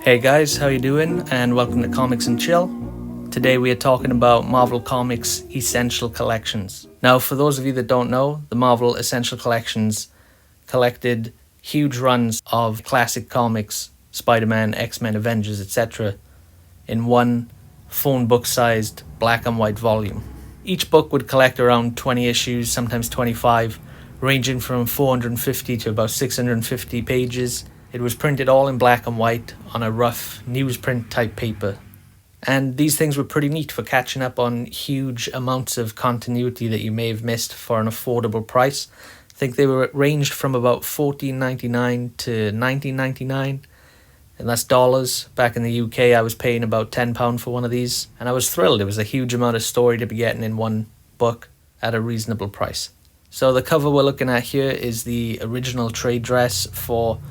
Hey guys, how you doing? And welcome to Comics and Chill. Today we are talking about Marvel Comics Essential Collections. Now, for those of you that don't know, the Marvel Essential Collections collected huge runs of classic comics, Spider-Man, X-Men, Avengers, etc. in one phone book-sized black and white volume. Each book would collect around 20 issues, sometimes 25, ranging from 450 to about 650 pages. It was printed all in black and white on a rough newsprint type paper. And these things were pretty neat for catching up on huge amounts of continuity that you may have missed for an affordable price. I think they were ranged from about $14.99 to $19.99, and that's dollars. Back in the UK, I was paying about £10 for one of these, and I was thrilled. It was a huge amount of story to be getting in one book at a reasonable price. So the cover we're looking at here is the original trade dress for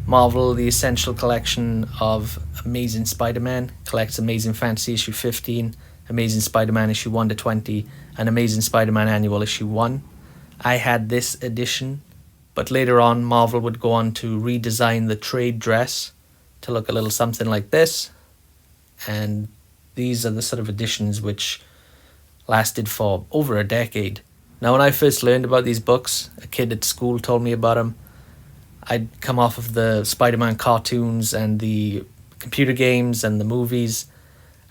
Marvel, the Essential Collection of Amazing Spider-Man. Collects Amazing Fantasy issue 15, Amazing Spider-Man issue 1 to 20, and Amazing Spider-Man Annual issue 1. I had this edition, but later on Marvel would go on to redesign the trade dress to look a little something like this. And these are the sort of editions which lasted for over a decade. Now, when I first learned about these books, a kid at school told me about them. I'd come off of the Spider-Man cartoons and the computer games and the movies,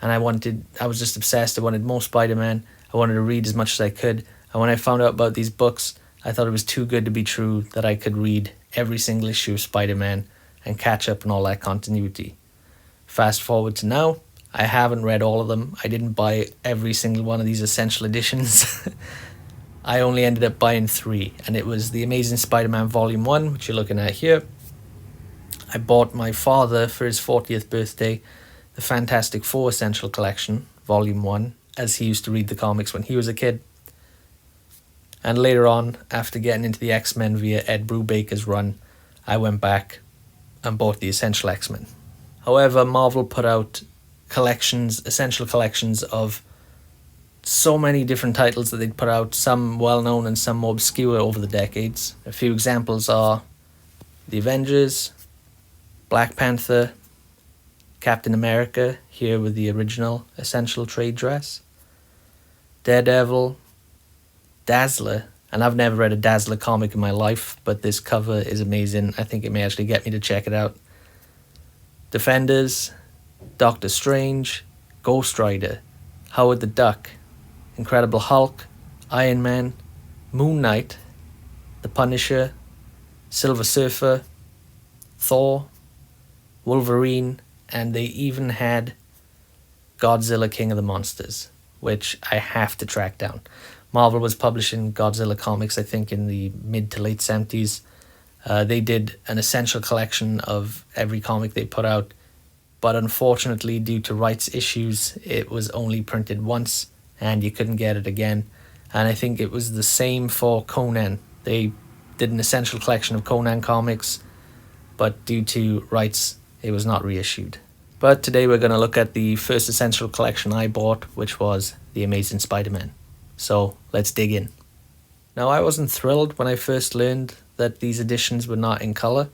and I was just obsessed. I wanted more Spider-Man. I wanted to read as much as I could. And when I found out about these books, I thought it was too good to be true that I could read every single issue of Spider-Man and catch up on all that continuity. Fast forward to now, I haven't read all of them. I didn't buy every single one of these essential editions. I only ended up buying 3, and it was the Amazing Spider-Man Volume 1, which you're looking at here. I bought my father for his 40th birthday the Fantastic Four Essential Collection, Volume 1, as he used to read the comics when he was a kid. And later on, after getting into the X-Men via Ed Brubaker's run, I went back and bought the Essential X-Men. However, Marvel put out essential collections of so many different titles that they'd put out, some well-known and some more obscure over the decades. A few examples are The Avengers, Black Panther, Captain America, here with the original essential trade dress, Daredevil, Dazzler, and I've never read a Dazzler comic in my life, but this cover is amazing. I think it may actually get me to check it out. Defenders, Doctor Strange, Ghost Rider, Howard the Duck, Incredible Hulk, Iron Man, Moon Knight, The Punisher, Silver Surfer, Thor, Wolverine, and they even had Godzilla King of the Monsters, which I have to track down. Marvel was publishing Godzilla comics, I think, in the mid to late 70s. They did an essential collection of every comic they put out, but unfortunately, due to rights issues, it was only printed once, and you couldn't get it again. And I think it was the same for Conan. They did an essential collection of Conan comics, but due to rights, it was not reissued. But today we're going to look at the first essential collection I bought, which was The Amazing Spider-Man. So let's dig in. Now, I wasn't thrilled when I first learned that these editions were not in colour.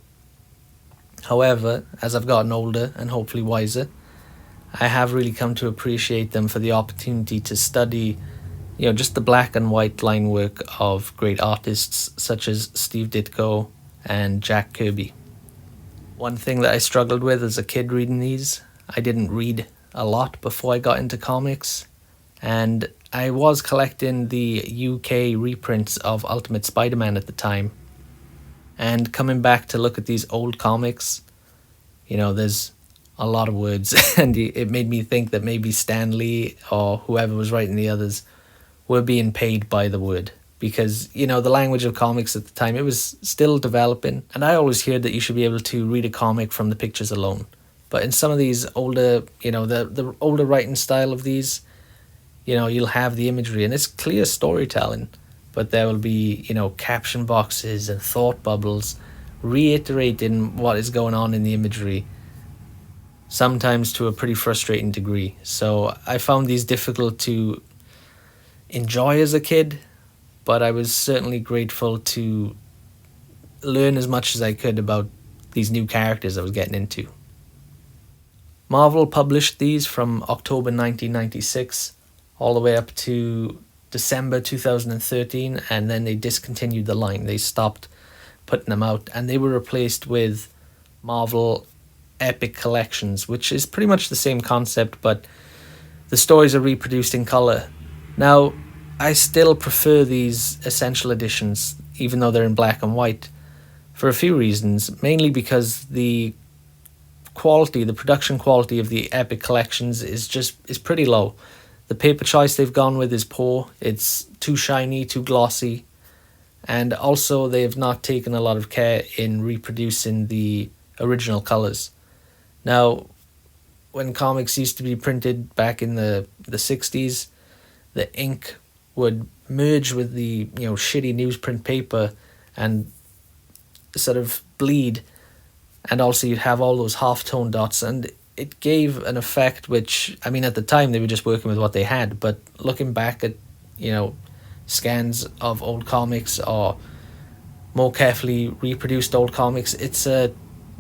However, as I've gotten older and hopefully wiser, I have really come to appreciate them for the opportunity to study, just the black and white line work of great artists such as Steve Ditko and Jack Kirby. One thing that I struggled with as a kid reading these, I didn't read a lot before I got into comics, and I was collecting the UK reprints of Ultimate Spider-Man at the time, and coming back to look at these old comics, there's a lot of words, and it made me think that maybe Stan Lee or whoever was writing the others were being paid by the word, because the language of comics at the time, it was still developing, and I always heard that you should be able to read a comic from the pictures alone. But in some of these older, the older writing style of these, you'll have the imagery and it's clear storytelling, but there will be caption boxes and thought bubbles reiterating what is going on in the imagery, sometimes to a pretty frustrating degree. So I found these difficult to enjoy as a kid, but I was certainly grateful to learn as much as I could about these new characters I was getting into. Marvel published these from October 1996 all the way up to December 2013, and then they discontinued the line. They stopped putting them out, and they were replaced with Marvel Epic Collections, which is pretty much the same concept, but the stories are reproduced in colour. Now, I still prefer these Essential Editions, even though they're in black and white, for a few reasons, mainly because the production quality of the Epic Collections is pretty low. The paper choice they've gone with is poor. It's too shiny, too glossy, and also they have not taken a lot of care in reproducing the original colours. Now, when comics used to be printed back in the 60s, the ink would merge with the shitty newsprint paper and sort of bleed, and also you'd have all those half-tone dots, and it gave an effect which, I mean, at the time they were just working with what they had, but looking back at scans of old comics or more carefully reproduced old comics, it's a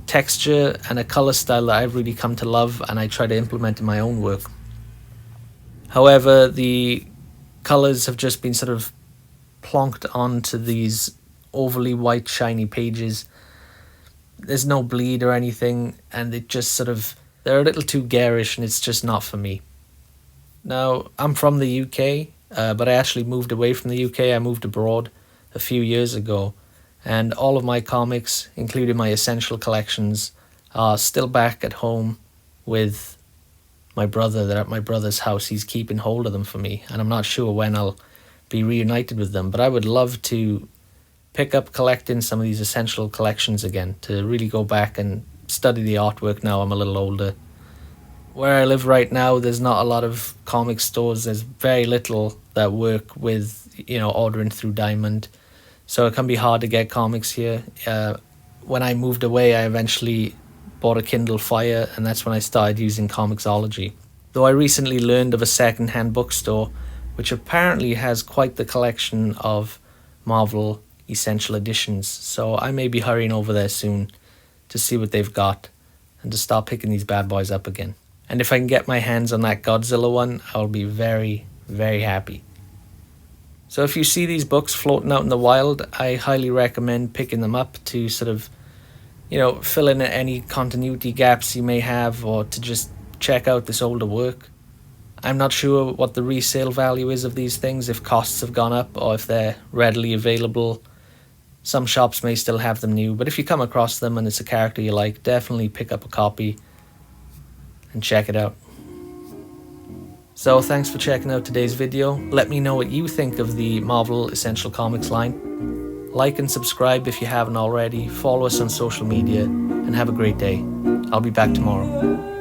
texture and a colour style that I've really come to love, and I try to implement in my own work. However, the colours have just been sort of plonked onto these overly white shiny pages. There's no bleed or anything, and it just they're a little too garish, and it's just not for me. Now, I'm from the UK, but I actually moved away from the UK. I moved abroad a few years ago, and all of my comics, including my Essential Collections, are still back at home with my brother. They're at my brother's house. He's keeping hold of them for me, and I'm not sure when I'll be reunited with them, but I would love to pick up collecting some of these Essential Collections again, to really go back and study the artwork now I'm a little older. Where I live right now, there's not a lot of comic stores. There's very little that work with ordering through Diamond, so it can be hard to get comics here. When I moved away, I eventually bought a Kindle Fire, and that's when I started using Comixology. Though I recently learned of a second-hand bookstore which apparently has quite the collection of Marvel Essential Editions, so I may be hurrying over there soon to see what they've got and to start picking these bad boys up again. And if I can get my hands on that Godzilla one, I'll be very, very happy. So if you see these books floating out in the wild, I highly recommend picking them up to sort of, fill in any continuity gaps you may have, or to just check out this older work. I'm not sure what the resale value is of these things, if costs have gone up or if they're readily available. Some shops may still have them new, but if you come across them and it's a character you like, definitely pick up a copy and check it out. So thanks for checking out today's video. Let me know what you think of the Marvel Essential Comics line. Like and subscribe if you haven't already. Follow us on social media, and have a great day. I'll be back tomorrow.